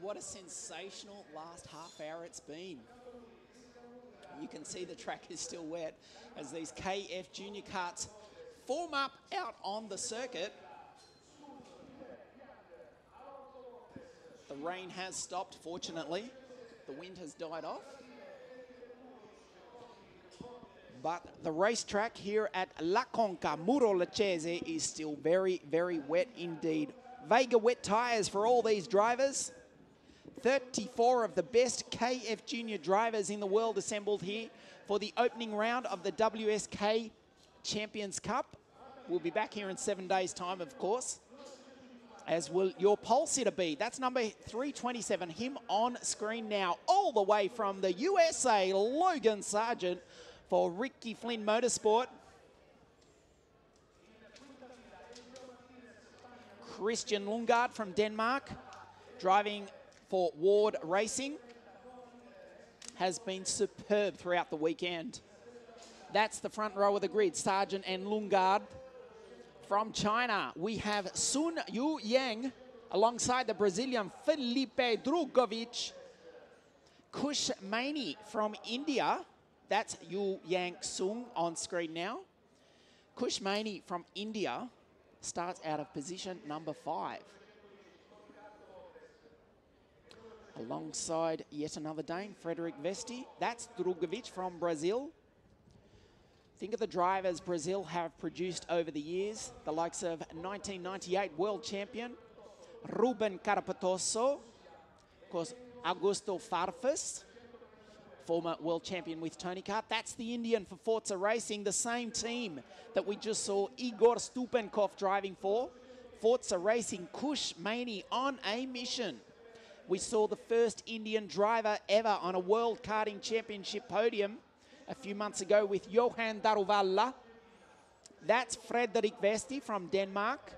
what a sensational last half hour it's been. You can see the track is still wet as these KFJunior karts form up out on the circuit. The rain has stopped, fortunately. The wind has died off. But the racetrack here at La Conca, Muro, Leccese is still very, very wet indeed. Vega wet tyres for all these drivers. 34 of the best KFJunior drivers in the world assembled here for the opening round of the WSK Champions Cup. We'll be back here in 7 days' time, of course, as will your pole sitter be. That's number 327, him on screen now, all the way from the USA, Logan Sargent for Ricky Flynn Motorsport. Christian Lundgaard from Denmark, driving for Ward Racing, has been superb throughout the weekend. That's the front row of the grid, Sargent and Lundgaard. From China, we have Sun Yu Yang alongside the Brazilian Felipe Drugovic. Kush Maini from India, that's Yu Yang Sung on screen now. Kush Maini from India starts out of position number 5. Alongside yet another Dane, Frederic Vesti. That's Drugovic from Brazil. Think of the drivers Brazil have produced over the years. The likes of 1998 world champion, Ruben Carapatoso. Of course, Augusto Farfus, former world champion with Tony Kart. That's the Indian for Forza Racing, the same team that we just saw Igor Stupenkov driving for. Forza Racing, Kush Maini on a mission. We saw the first Indian driver ever on a World Karting Championship podium a few months ago with Johan Daruvalla. That's Frederic Vesti from Denmark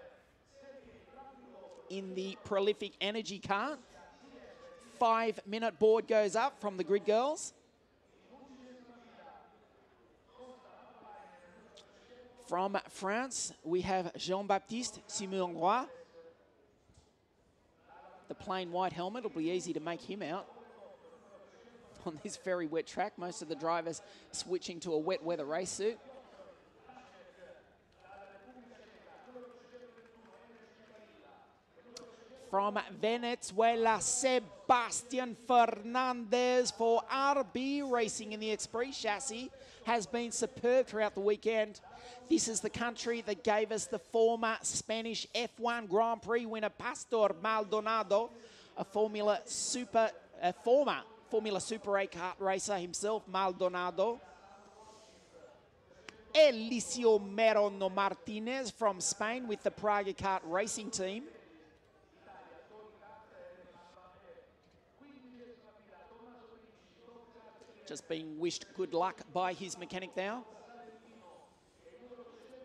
in the prolific energy car. 5-minute board goes up from the grid girls. From France, we have Jean-Baptiste Simon-Roy. The plain white helmet, it'll be easy to make him out on this very wet track. Most of the drivers switching to a wet weather race suit. From Venezuela, Sebastian Fernandez for RB Racing in the Express chassis has been superb throughout the weekend. This is the country that gave us the former Spanish F1 Grand Prix winner, Pastor Maldonado, a former Super 8 kart racer himself, Maldonado. Eliseo Merono Martinez from Spain with the Praga Kart Racing team. Just being wished good luck by his mechanic now.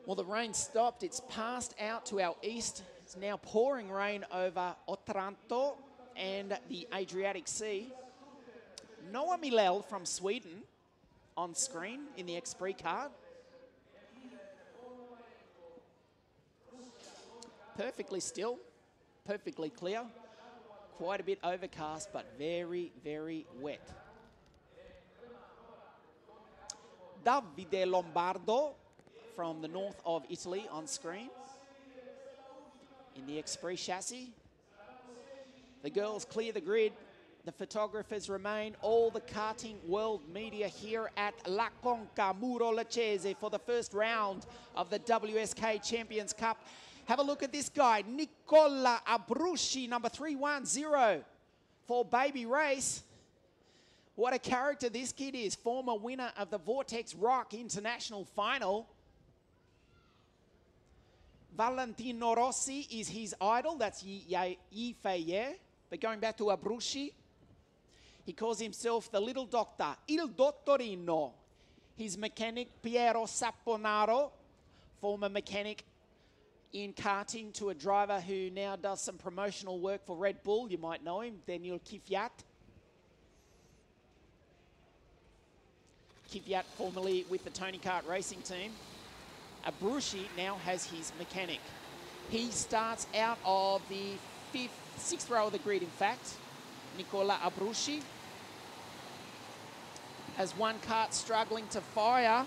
Well, the rain stopped. It's passed out to our east. It's now pouring rain over Otranto and the Adriatic Sea. Noah Milell from Sweden on screen in the Xpree card. Perfectly still, perfectly clear. Quite a bit overcast, but very, very wet. Davide Lombardo from the north of Italy on screen in the Xpree chassis. The girls clear the grid. The photographers remain. All the karting world media here at La Conca, Muro, Leccese for the first round of the WSK Champions Cup. Have a look at this guy, Nicola Abruzzi, number 310 for Baby Race. What a character this kid is. Former winner of the Vortex Rock International Final. Valentino Rossi is his idol. That's Yi Fei. But going back to Abruzzi, he calls himself the little doctor, Il Dottorino. His mechanic, Piero Saponaro, former mechanic in karting to a driver who now does some promotional work for Red Bull. You might know him, Daniel Kvyat. Kvyat formerly with the Tony Kart Racing team. Abruzzi now has his mechanic. He starts out of the 6th row of the grid, in fact. Nicola Abruzzi. As one kart struggling to fire,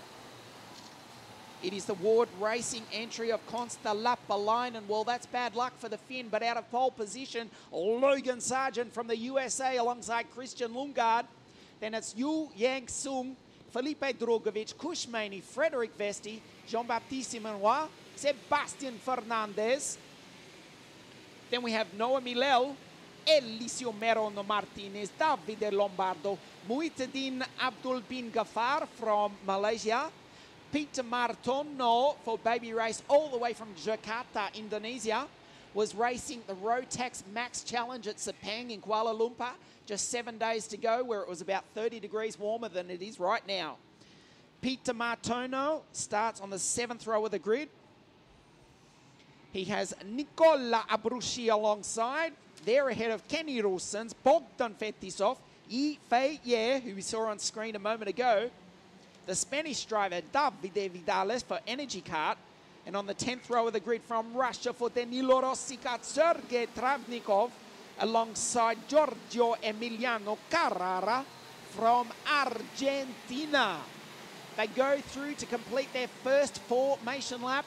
it is the Ward Racing entry of Consta Lappalainen. Well, that's bad luck for the Finn, but out of pole position, Logan Sargent from the USA alongside Christian Lundgaard. Then it's Yu Yang Sung, Felipe Drugovich, Kushmani, Frederic Vesti, Jean-Baptiste Simenois, Sebastian Fernandez. Then we have Noah Milel, Elisio Meron Martinez, Davide Lombardo, Muhyiddin Abdul bin Ghaffar from Malaysia, Peter Martono for baby race all the way from Jakarta, Indonesia, was racing the Rotax Max Challenge at Sepang in Kuala Lumpur. Just 7 days to go, where it was about 30 degrees warmer than it is right now. Peter Martono starts on the 7th row of the grid. He has Nicola Abruzzi alongside. They're ahead of Kenny Rossens, Bogdan Fetisov, Yi Fei Ye, who we saw on screen a moment ago. The Spanish driver Davide Vidales for Energy Kart. And on the 10th row of the grid from Russia for Danilo Rossicat, Sergei Travnikov, alongside Giorgio Emiliano Carrara from Argentina. They go through to complete their first formation lap.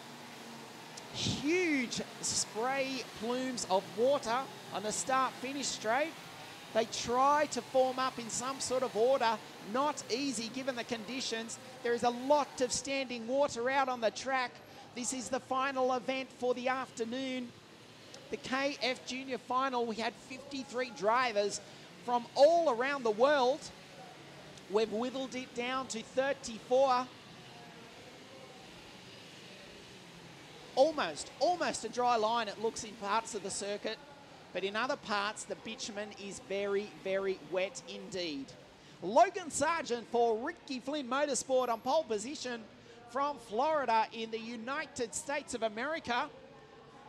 Huge spray plumes of water on the start-finish straight. They try to form up in some sort of order. Not easy given the conditions. There is a lot of standing water out on the track. This is the final event for the afternoon. The KFJunior final, we had 53 drivers from all around the world. We've whittled it down to 34. Almost a dry line, it looks, in parts of the circuit. But in other parts, the bitumen is very, very wet indeed. Logan Sargent for Ricky Flynn Motorsport on pole position from Florida in the United States of America.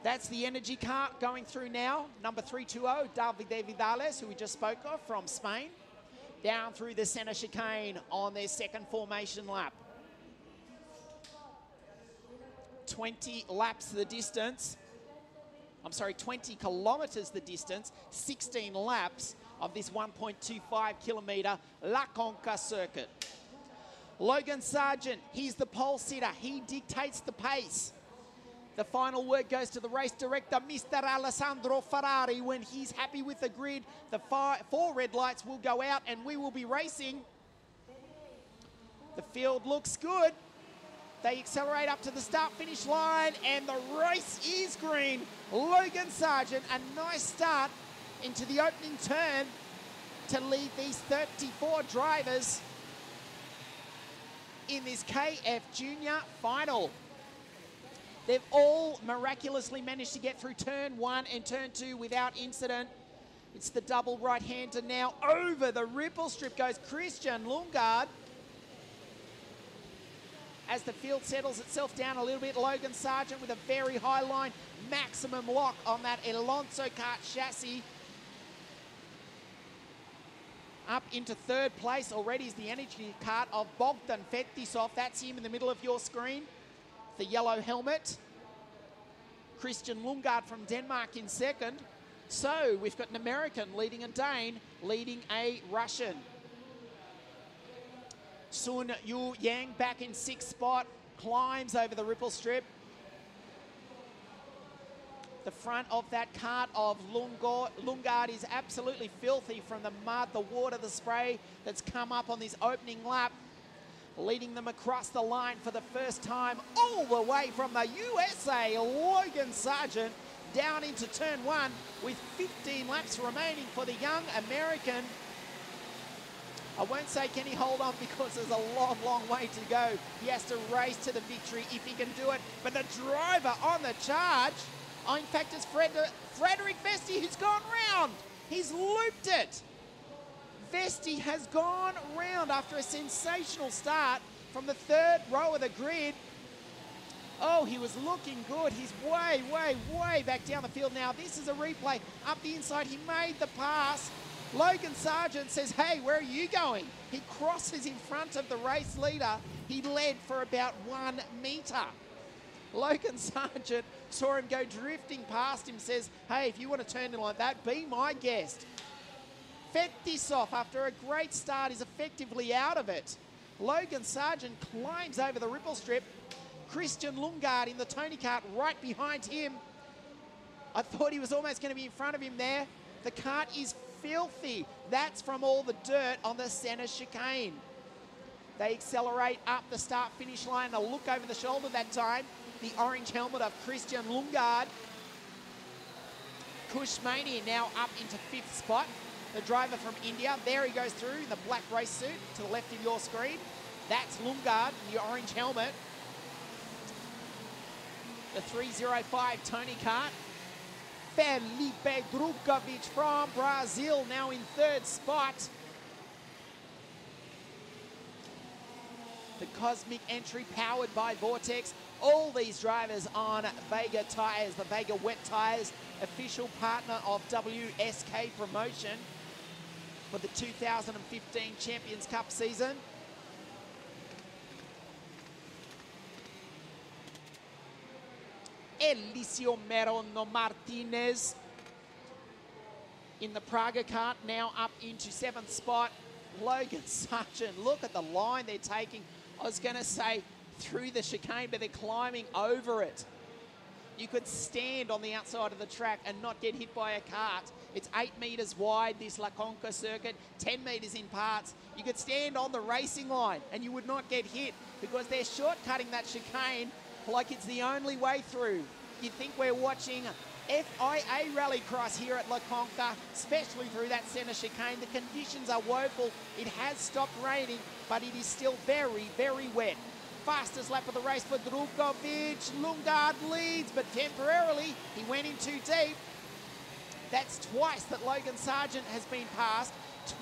That's the Energy Kart going through now. Number 320, Davide Vidales, who we just spoke of, from Spain. Down through the center chicane on their second formation lap. 20 laps the distance. I'm sorry, 20 kilometers the distance, 16 laps of this 1.25 kilometer La Conca circuit. Logan Sargent, he's the pole sitter. He dictates the pace. The final word goes to the race director, Mr. Alessandro Ferrari. When he's happy with the grid, the 4 red lights will go out and we will be racing. The field looks good. They accelerate up to the start-finish line and the race is green. Logan Sargent, a nice start into the opening turn to lead these 34 drivers in this KFJunior final. They've all miraculously managed to get through turn 1 and turn 2 without incident. It's the double right-hander now. Over the ripple strip goes Christian Lundgaard. As the field settles itself down a little bit, Logan Sargent with a very high line, maximum lock on that Alonso Kart chassis. Up into third place already is the Energy Kart of Bogdan Fetisov. That's him in the middle of your screen. The yellow helmet. Christian Lundgaard from Denmark in second. So we've got an American leading a Dane, leading a Russian. Sun Yu Yang back in 6th spot, climbs over the ripple strip. The front of that kart of Lundgaard is absolutely filthy from the mud, the water, the spray that's come up on this opening lap. Leading them across the line for the first time all the way from the USA, Logan Sargent down into turn 1 with 15 laps remaining for the young American. I won't say can he hold on because there's a long, long way to go. He has to race to the victory if he can do it. But the driver on the charge, in fact, it's Frederic Vesti who's gone round. He's looped it. Vesti has gone round after a sensational start from the 3rd row of the grid. Oh, he was looking good. He's way, way, way back down the field now. This is a replay. Up the inside, he made the pass. Logan Sargent says, hey, where are you going? He crosses in front of the race leader. He led for about 1 meter. Logan Sargent saw him go drifting past him, says, hey, if you want to turn in like that, be my guest. Fetisov, after a great start, is effectively out of it. Logan Sargent climbs over the ripple strip. Christian Lundgaard in the Tony kart right behind him. I thought he was almost going to be in front of him there. The kart is filthy. That's from all the dirt on the center chicane. They accelerate up the start-finish line. A look over the shoulder that time. The orange helmet of Christian Lundgaard. Kushmani now up into 5th spot. The driver from India. There he goes through in the black race suit to the left of your screen. That's Lundgaard, the orange helmet. The 305 Tony kart. Felipe Drugovic from Brazil now in 3rd spot. The Cosmic entry powered by Vortex. All these drivers on Vega tyres, the Vega wet tyres, official partner of WSK promotion for the 2015 Champions Cup season. Eliseo Merono Martinez in the Praga kart, now up into 7th spot. Logan Sargent, look at the line they're taking. I was going to say through the chicane, but they're climbing over it. You could stand on the outside of the track and not get hit by a cart. It's 8 metres wide, this La Conca circuit, 10 metres in parts. You could stand on the racing line and you would not get hit because they're shortcutting that chicane like it's the only way through. You'd think we're watching FIA rallycross here at La Conca, especially through that centre chicane. The conditions are woeful. It has stopped raining, but it is still very, very wet. Fastest lap of the race for Drugovic. Lundgaard leads, but temporarily he went in too deep. That's twice that Logan Sargent has been passed,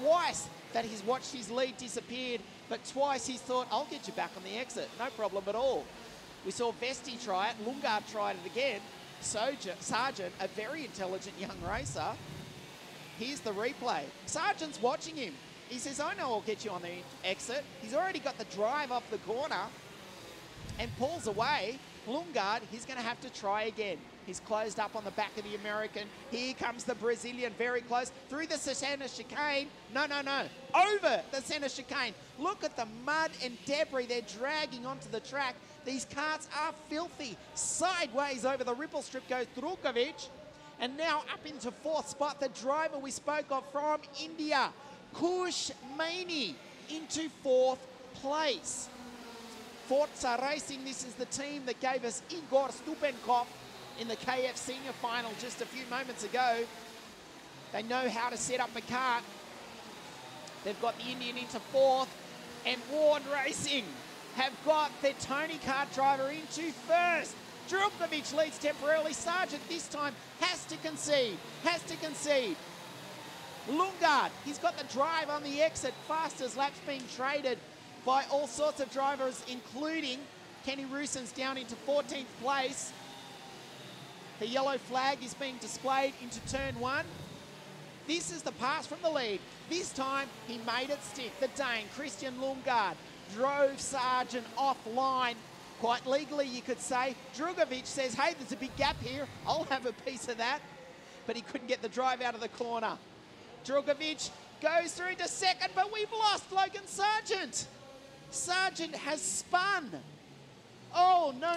twice that he's watched his lead disappeared, but twice he's thought, I'll get you back on the exit, no problem at all. We saw Vesti try it, Lundgaard tried it again. Sargent, a very intelligent young racer. Here's the replay. Sargent's watching him. He says, I know I'll get you on the exit. He's already got the drive off the corner and pulls away. Lundgaard, he's going to have to try again. He's closed up on the back of the American. Here comes the Brazilian, very close. Through the center chicane. No. Over the center chicane. Look at the mud and debris they're dragging onto the track. These karts are filthy. Sideways over the ripple strip goes Drugovic. And now up into 4th spot, the driver we spoke of from India, Kushmani, into 4th place. Forza Racing, this is the team that gave us Igor Stupenkov in the KFJunior final just a few moments ago. They know how to set up a kart. They've got the Indian into 4th, and Ward Racing have got their Tony kart driver into 1st. Drugovic leads temporarily. Sargent this time has to concede. Lundgaard, he's got the drive on the exit. Fastest laps being traded by all sorts of drivers, including Kenny Roosens down into 14th place. The yellow flag is being displayed into turn 1. This is the pass from the lead. This time he made it stick. The Dane, Christian Lundgaard, drove Sargent offline. Quite legally, you could say. Drugovic says, hey, there's a big gap here. I'll have a piece of that. But he couldn't get the drive out of the corner. Drugovic goes through to 2nd, but we've lost Logan Sargent. Sargent has spun. Oh, no.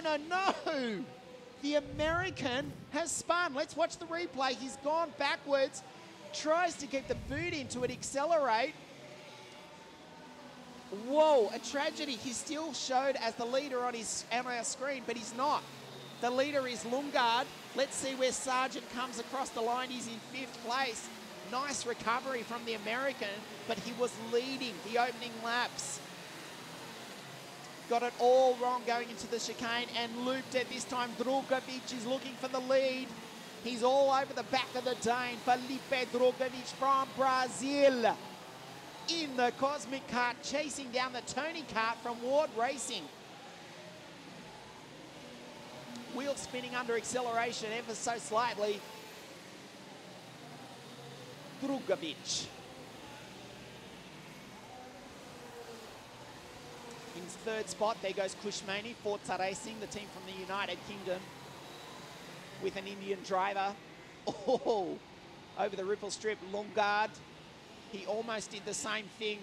The American has spun. Let's watch the replay. He's gone backwards, tries to get the boot into it, accelerate. Whoa, a tragedy. He still showed as the leader on our screen, but he's not. The leader is Lundgaard. Let's see where Sargent comes across the line. He's in 5th place. Nice recovery from the American, but he was leading the opening laps. Got it all wrong going into the chicane and looped it. This time Drugovic is looking for the lead. He's all over the back of the Dane. Felipe Drugovic from Brazil in the Cosmic kart, chasing down the Tony kart from Ward Racing. Wheel spinning under acceleration ever so slightly. Drugovic. In 3rd spot, there goes Kushmani, Forza Racing, the team from the United Kingdom, with an Indian driver. Oh, over the ripple strip, Lundgaard He almost did the same thing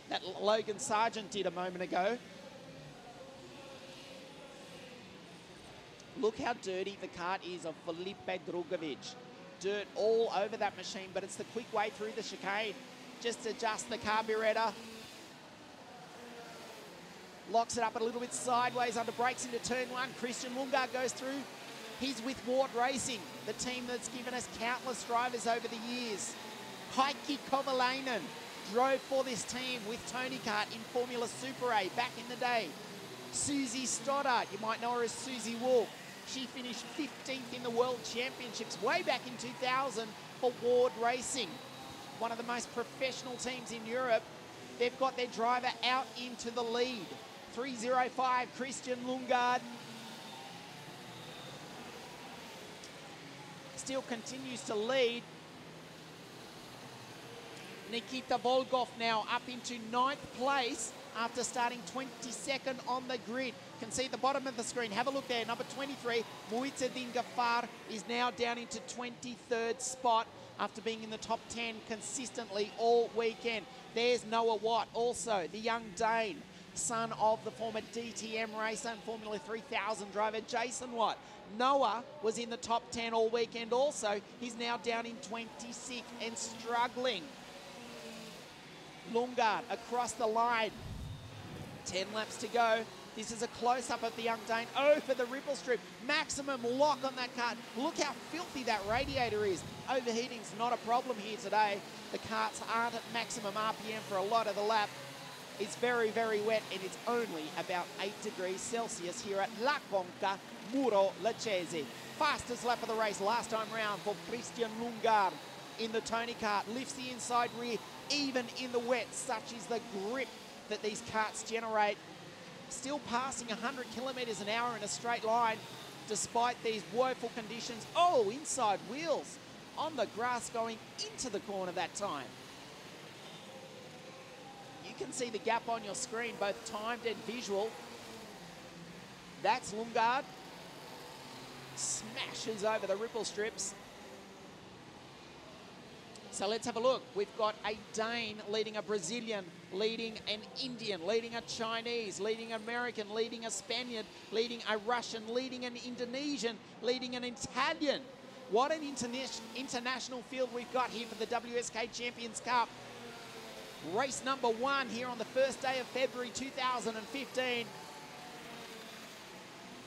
that Logan Sargent did a moment ago. Look how dirty the kart is of Felipe Drugovic. Dirt all over that machine, but it's the quick way through the chicane. Just adjust the carburetor. Locks it up a little bit sideways under brakes into turn one. Christian Lundgaard goes through. He's with Ward Racing, the team that's given us countless drivers over the years. Heikki Kovalainen drove for this team with Tony Kart in Formula Super A back in the day. Susie Stoddart, you might know her as Susie Wolf. She finished 15th in the World Championships way back in 2000 for Ward Racing, one of the most professional teams in Europe. They've got their driver out into the lead. 305, Christian Lundgaard. Still continues to lead. Nikita Volkov now up into 9th place after starting 22nd on the grid. Can see the bottom of the screen. Have a look there. Number 23, Muizzedin Ghaffar, is now down into 23rd spot after being in the top 10 consistently all weekend. There's Noah Watt, also the young Dane, son of the former DTM racer and Formula 3000 driver Jason Watt. Noah was in the top 10 all weekend also. He's now down in 26th and struggling. Lundgaard across the line. 10 laps to go. This is a close-up of the young Dane over the ripple strip. Maximum lock on that kart. Look how filthy that radiator is. Overheating's not a problem here today. The karts aren't at maximum RPM for a lot of the lap. It's very, very wet, and it's only about 8 degrees Celsius here at La Conca, Muro, Leccese. Fastest lap of the race last time round for Christian Lundgaard in the Tony Kart. Lifts the inside rear, even in the wet. Such is the grip that these karts generate. Still passing 100 kilometres an hour in a straight line despite these woeful conditions. Oh, inside wheels on the grass going into the corner that time. You can see the gap on your screen, both timed and visual. That's Lundgaard. Smashes over the ripple strips. So let's have a look. We've got a Dane leading a Brazilian, leading an Indian, leading a Chinese, leading an American, leading a Spaniard, leading a Russian, leading an Indonesian, leading an Italian. What an international field we've got here for the WSK Champions Cup. Race number 1 here on the first day of February 2015.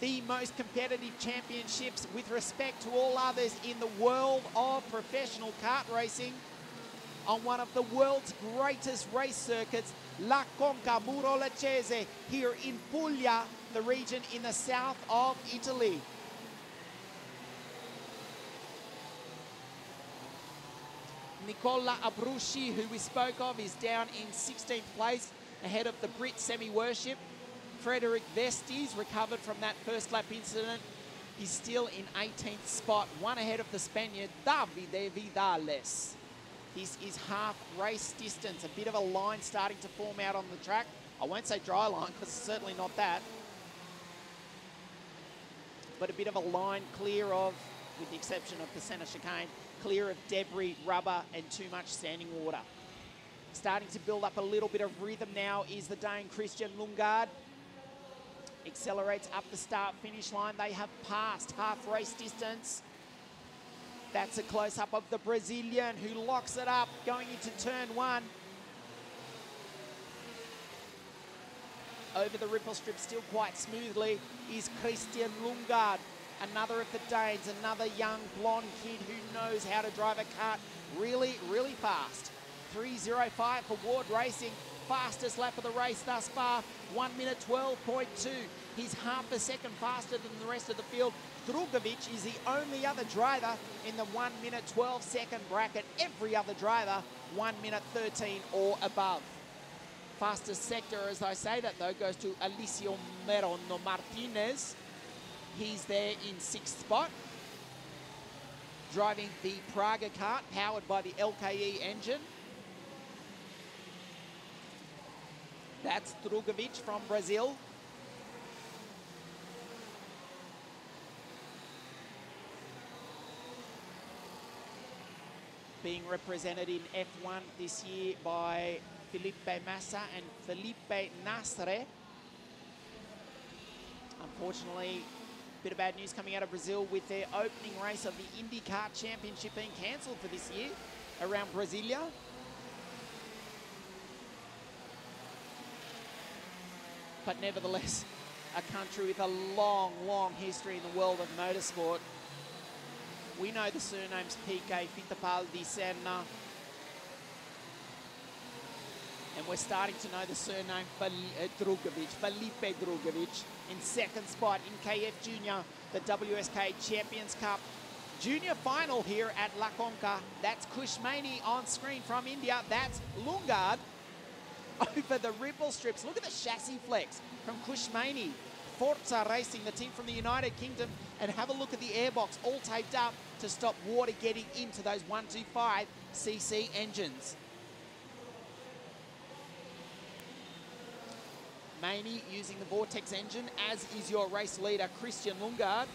The most competitive championships with respect to all others in the world of professional kart racing on one of the world's greatest race circuits, La Conca, Muro, Leccese, here in Puglia, the region in the south of Italy. Nicola Abruzzi, who we spoke of, is down in 16th place ahead of the Brit semi-worship. Frederic Vestes recovered from that first lap incident. He's still in 18th spot, one ahead of the Spaniard, Davide Vidales. This is half race distance, a bit of a line starting to form out on the track. I won't say dry line, because it's certainly not that. But a bit of a line clear of, with the exception of the centre chicane, clear of debris, rubber, and too much standing water. Starting to build up a little bit of rhythm now is the Dane Christian Lundgaard. Accelerates up the start-finish line. They have passed half race distance. That's a close-up of the Brazilian who locks it up going into turn 1. Over the ripple strip still quite smoothly is Christian Lundgaard, another of the Danes, another young blonde kid who knows how to drive a kart really, really fast. 3:05 for Ward Racing. Fastest lap of the race thus far, 1 minute 12.2. He's half a second faster than the rest of the field. Drugovic is the only other driver in the 1 minute 12 second bracket. Every other driver, 1 minute 13 or above. Fastest sector, as I say that though, goes to Alicio Merono Martinez. He's there in 6th spot, driving the Praga kart powered by the LKE engine. That's Drugovic from Brazil. being represented in F1 this year by Felipe Massa and Felipe Nasre. Unfortunately, a bit of bad news coming out of Brazil with their opening race of the IndyCar Championship being cancelled for this year around Brasilia. But nevertheless, a country with a long, long history in the world of motorsport. We know the surnames Piquet, Fittipaldi, Senna. And we're starting to know the surname Felipe Drugovich, in second spot in KFJunior, the WSK Champions Cup Junior final here at La Conca. That's Kushmani on screen from India. That's Lungard over the ripple strips. Look at the chassis flex from Kushmani. Forza Racing, the team from the United Kingdom, and have a look at the airbox, all taped up to stop water getting into those 125cc engines. Maney using the Vortex engine, as is your race leader, Christian Lungard.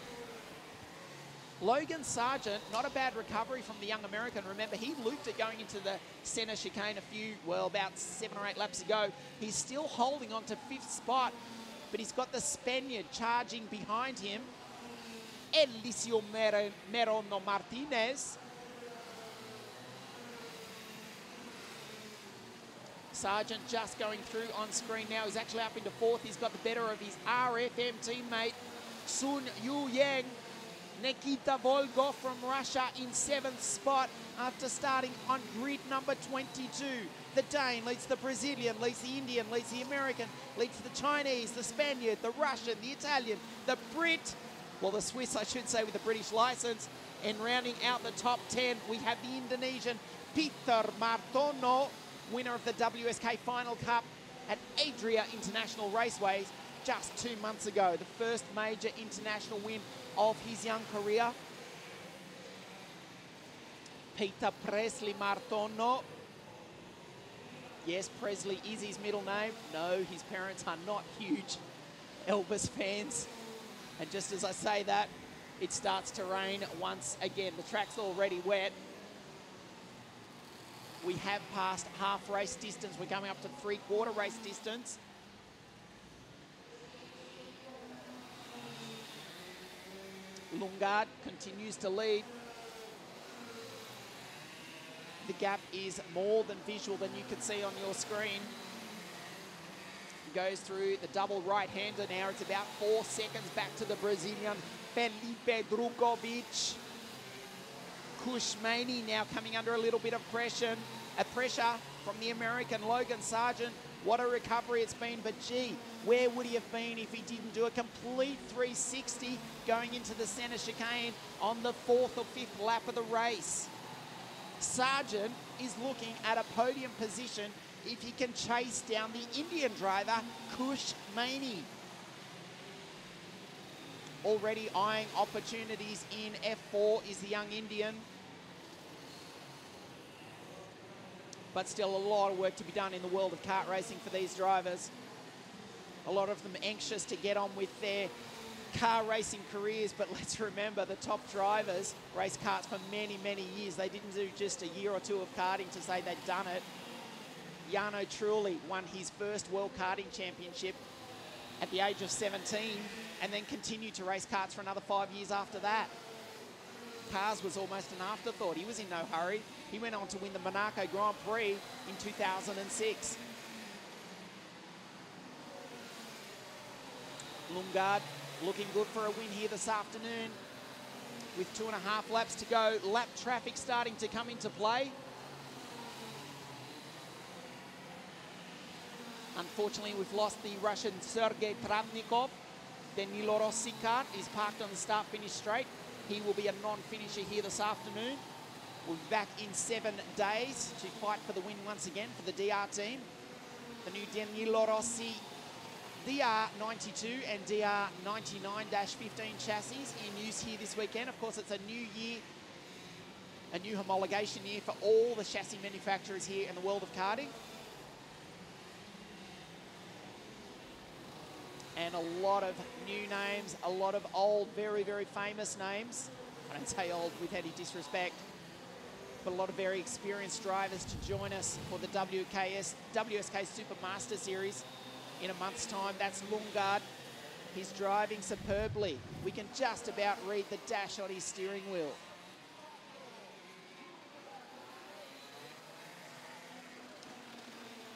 Logan Sargent, not a bad recovery from the young American. Remember, he looped it going into the center chicane about 7 or 8 laps ago. He's still holding on to 5th spot, but he's got the Spaniard charging behind him, Eliseo Merono Martinez. Sargent just going through on screen now. He's actually up into 4th. He's got the better of his RFM teammate, Sun Yu Yang. Nikita Volkov from Russia in 7th spot after starting on grid number 22. The Dane leads the Brazilian, leads the Indian, leads the American, leads the Chinese, the Spaniard, the Russian, the Italian, the Brit, well, the Swiss, I should say, with the British license. And rounding out the top 10, we have the Indonesian Peter Martono, winner of the WSK Final Cup at Adria International Raceways just 2 months ago. The first major international win of his young career. Peter Presley Martono. Yes, Presley is his middle name. No, his parents are not huge Elvis fans. And just as I say that, it starts to rain once again. The track's already wet. We have passed half race distance. We're coming up to 3/4 race distance. Lungard continues to lead. The gap is more than visual than you can see on your screen. Goes through the double right-hander now. It's about 4 seconds back to the Brazilian Felipe Drugovich. Kushmani now coming under a little bit of pressure from the American Logan Sargent. What a recovery it's been, but gee, where would he have been if he didn't do a complete 360 going into the center chicane on the 4th or 5th lap of the race? Sargent is looking at a podium position if he can chase down the Indian driver, Kushmani. Already eyeing opportunities in F4 is the young Indian. But still a lot of work to be done in the world of kart racing for these drivers. A lot of them anxious to get on with their car racing careers, but let's remember the top drivers race karts for many, many years. They didn't do just a year or two of karting to say they'd done it. Jarno Trulli won his first World Karting Championship at the age of 17 and then continued to race karts for another 5 years after that. Cars was almost an afterthought. He was in no hurry. He went on to win the Monaco Grand Prix in 2006. Lungard looking good for a win here this afternoon with 2.5 laps to go. Lap traffic starting to come into play. Unfortunately, we've lost the Russian Sergei Travnikov. Danilo Rossi kart is parked on the start-finish straight. He will be a non-finisher here this afternoon. We'll be back in 7 days to fight for the win once again for the DR team. The new Danilo Rossi DR92 and DR99-15 chassis in use here this weekend. Of course, it's a new year, a new homologation year for all the chassis manufacturers here in the world of karting. And a lot of new names, a lot of old, very, very famous names. I don't say old with any disrespect. but a lot of very experienced drivers to join us for the WSK Super Master Series in a month's time. That's Lundgaard. He's driving superbly. We can just about read the dash on his steering wheel.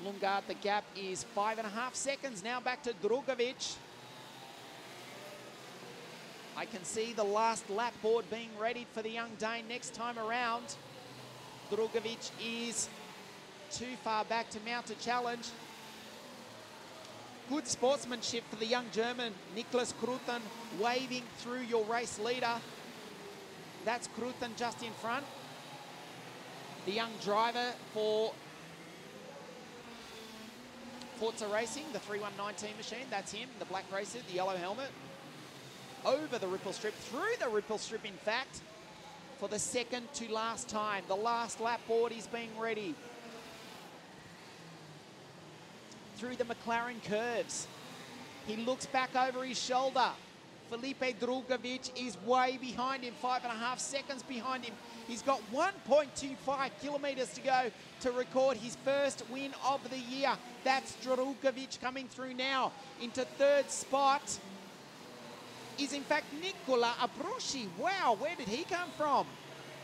Lundgaard, the gap is 5.5 seconds. Now back to Drugovic. I can see the last lap board being readied for the young Dane next time around. Drugovic is too far back to mount a challenge. Good sportsmanship for the young German, Niklas Kruten, waving through your race leader. That's Kruten just in front. The young driver for Forza Racing, the 3119 machine, that's him, the black racer, the yellow helmet. Over the ripple strip, through the ripple strip in fact, for the second to last time. The last lap board is being ready. Through the McLaren curves. He looks back over his shoulder. Felipe Drugovic is way behind him, 5.5 seconds behind him. He's got 1.25 kilometres to go to record his first win of the year. That's Drugovic coming through now. Into third spot is in fact Nicola Abruzzi. Wow, where did he come from?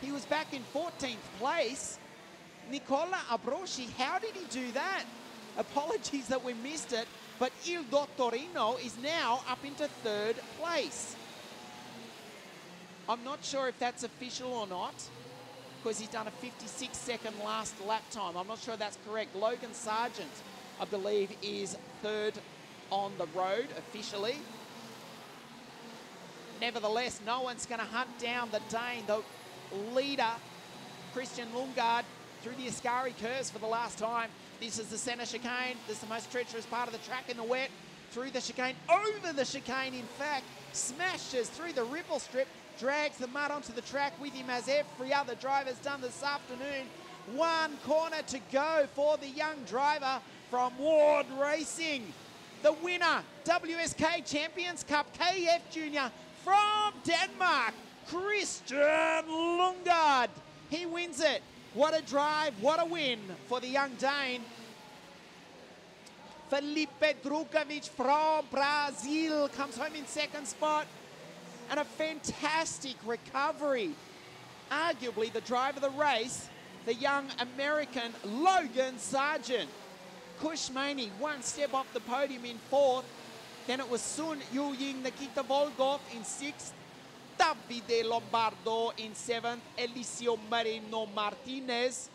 He was back in 14th place. Nicola Abruzzi, how did he do that? Apologies that we missed it, but Il Dottorino is now up into third place. I'm not sure if that's official or not, because he's done a 56-second last lap time. I'm not sure that's correct. Logan Sargent, I believe, is third on the road officially. Nevertheless, no one's going to hunt down the Dane, the leader, Christian Lundgaard, through the Ascari curves for the last time. This is the centre chicane. This is the most treacherous part of the track in the wet. Through the chicane, over the chicane, in fact, smashes through the ripple strip, drags the mud onto the track with him as every other driver's done this afternoon. One corner to go for the young driver from Ward Racing. The winner, WSK Champions Cup, KFJunior from Denmark, Christian Lundgaard. He wins it. What a drive, what a win for the young Dane. Felipe Drugovic from Brazil comes home in second spot. And a fantastic recovery. Arguably the driver of the race, the young American Logan Sargent. Kushmani one step off the podium in fourth. Then it was Sun Yu-Ying, Nikita Volkov in sixth. Davide Lombardo in seventh. Eliseo Marino Martinez.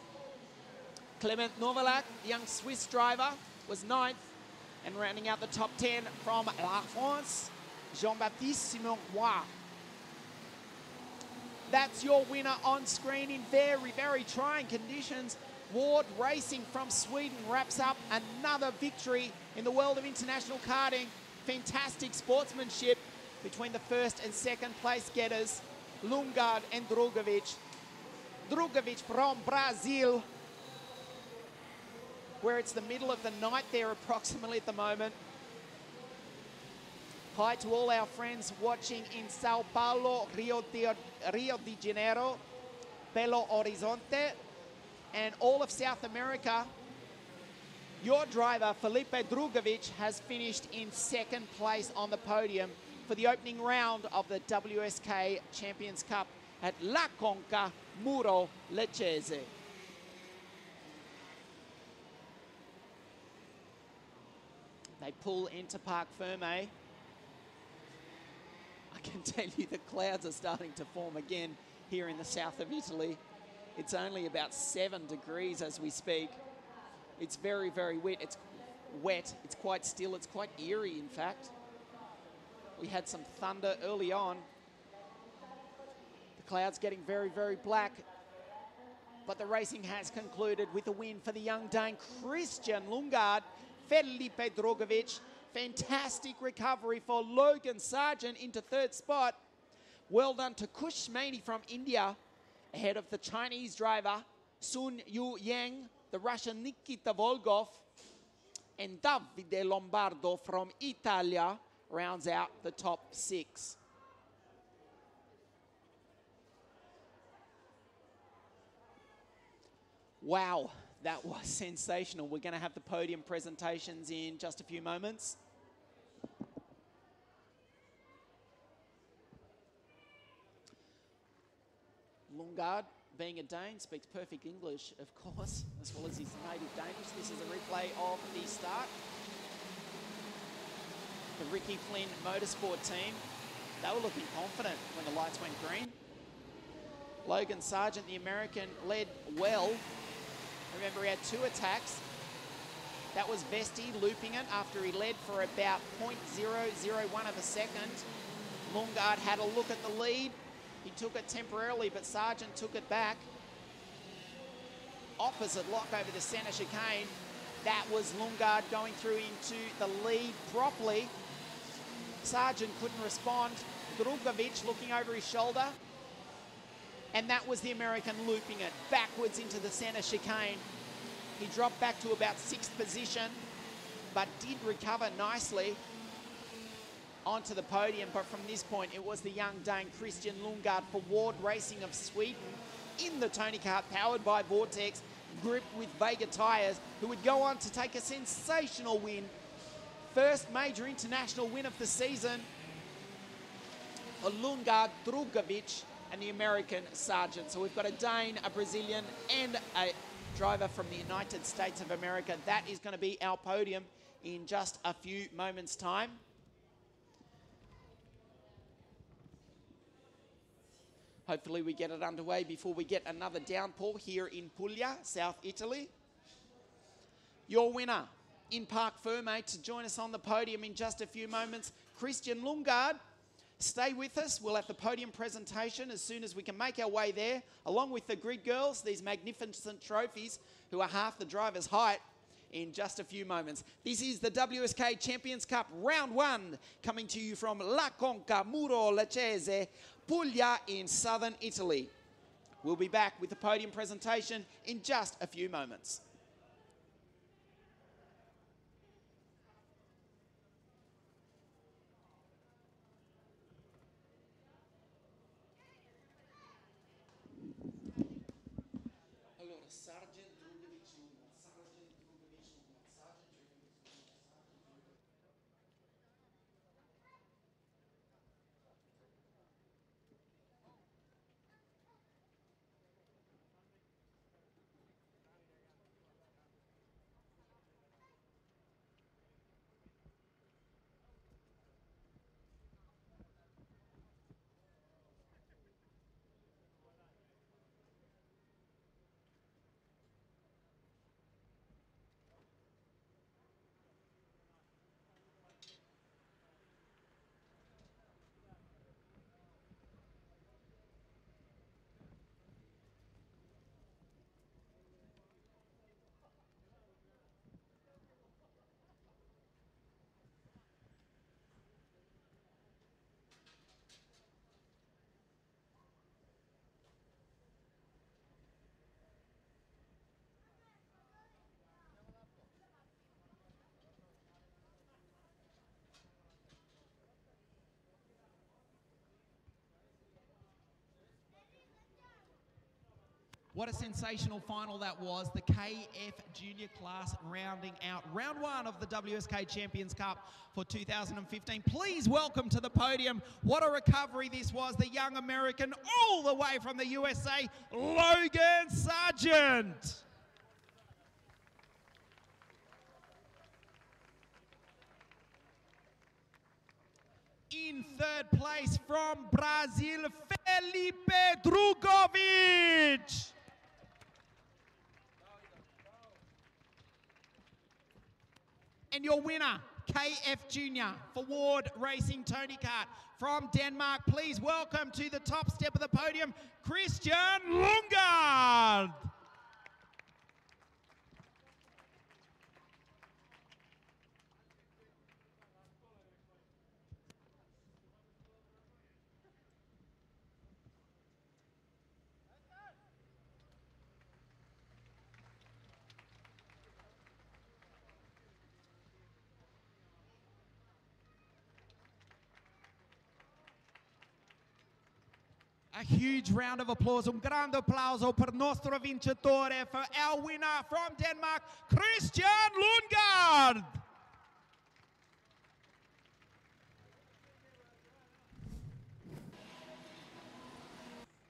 Clement Novalak, the young Swiss driver, was ninth. And rounding out the top 10 from La France, Jean-Baptiste Simon Roy. That's your winner on screen in very, very trying conditions. Ward Racing from Sweden wraps up another victory in the world of international karting. Fantastic sportsmanship between the first and second place getters, Lundgaard and Drugovic. Drugovic from Brazil, where it's the middle of the night there approximately at the moment. Hi to all our friends watching in Sao Paulo, Rio de Janeiro, Belo Horizonte, and all of South America. Your driver, Felipe Drugovic, has finished in second place on the podium for the opening round of the WSK Champions Cup at La Conca, Muro, Leccese. They pull into Parc Ferme. I can tell you the clouds are starting to form again here in the south of Italy. It's only about 7 degrees as we speak. It's very, very wet. It's wet. It's quite still. It's quite eerie, in fact. We had some thunder early on. The clouds getting very, very black. But the racing has concluded with a win for the young Dane, Christian Lundgaard. Felipe Drugovic, fantastic recovery for Logan Sargent into third spot. Well done to Kushmani from India, ahead of the Chinese driver, Sun Yu-Yang, the Russian Nikita Volkov, and Davide Lombardo from Italia rounds out the top 6. Wow, that was sensational. We're going to have the podium presentations in just a few moments. Lundgaard, being a Dane, speaks perfect English, of course, as well as his native Danish. This is a replay of the start. The Ricky Flynn Motorsport team, they were looking confident when the lights went green. Logan Sargent, the American, led well. Remember, he had 2 attacks. That was Vesti looping it after he led for about 0.001 of a second. Lundgaard had a look at the lead. He took it temporarily, but Sargent took it back. Opposite lock over the centre chicane. That was Lundgaard going through into the lead properly. Sargent couldn't respond. Drugovic looking over his shoulder. And that was the American looping it backwards into the centre chicane. He dropped back to about 6th position, but did recover nicely onto the podium. But from this point, it was the young Dane Christian Lundgaard for Ward Racing of Sweden in the Tony Kart, powered by Vortex, gripped with Vega tyres, who would go on to take a sensational win. First major international win of the season for Lundgaard, Drugovic, and the American Sargent. So we've got a Dane, a Brazilian, and a driver from the United States of America. That is going to be our podium in just a few moments' time. Hopefully we get it underway before we get another downpour here in Puglia, South Italy. Your winner in Parc Ferme to join us on the podium in just a few moments, Christian Lundgaard. Stay with us. We'll have the podium presentation as soon as we can make our way there, along with the grid girls, these magnificent trophies, who are half the driver's height, in just a few moments. This is the WSK Champions Cup Round 1, coming to you from La Conca, Muro, Leccese, Puglia in southern Italy. We'll be back with the podium presentation in just a few moments. What a sensational final that was. The KFJunior class rounding out round 1 of the WSK Champions Cup for 2015. Please welcome to the podium, what a recovery this was, the young American all the way from the USA, Logan Sargent. In 3rd place from Brazil, Felipe Drugovic. And your winner, KFJunior for Ward Racing Tony Kart from Denmark. Please welcome to the top step of the podium, Christian Lundgaard. A huge round of applause, grande applauso per nostro vincitore, for our winner from Denmark, Christian Lundgaard.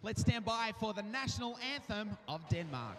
Let's stand by for the national anthem of Denmark.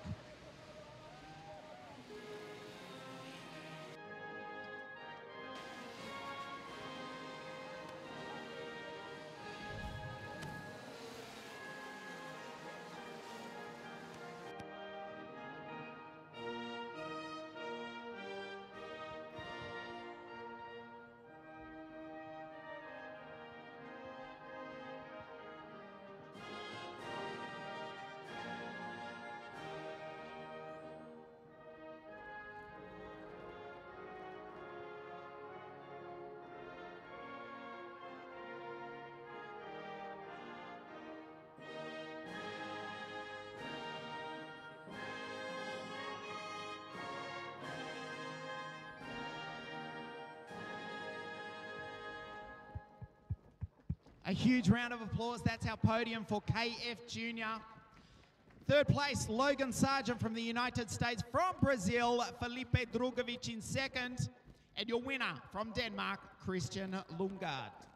A huge round of applause. That's our podium for KFJunior. Third place, Logan Sargent from the United States. From Brazil, Felipe Drugovic in second. And your winner from Denmark, Christian Lundgaard.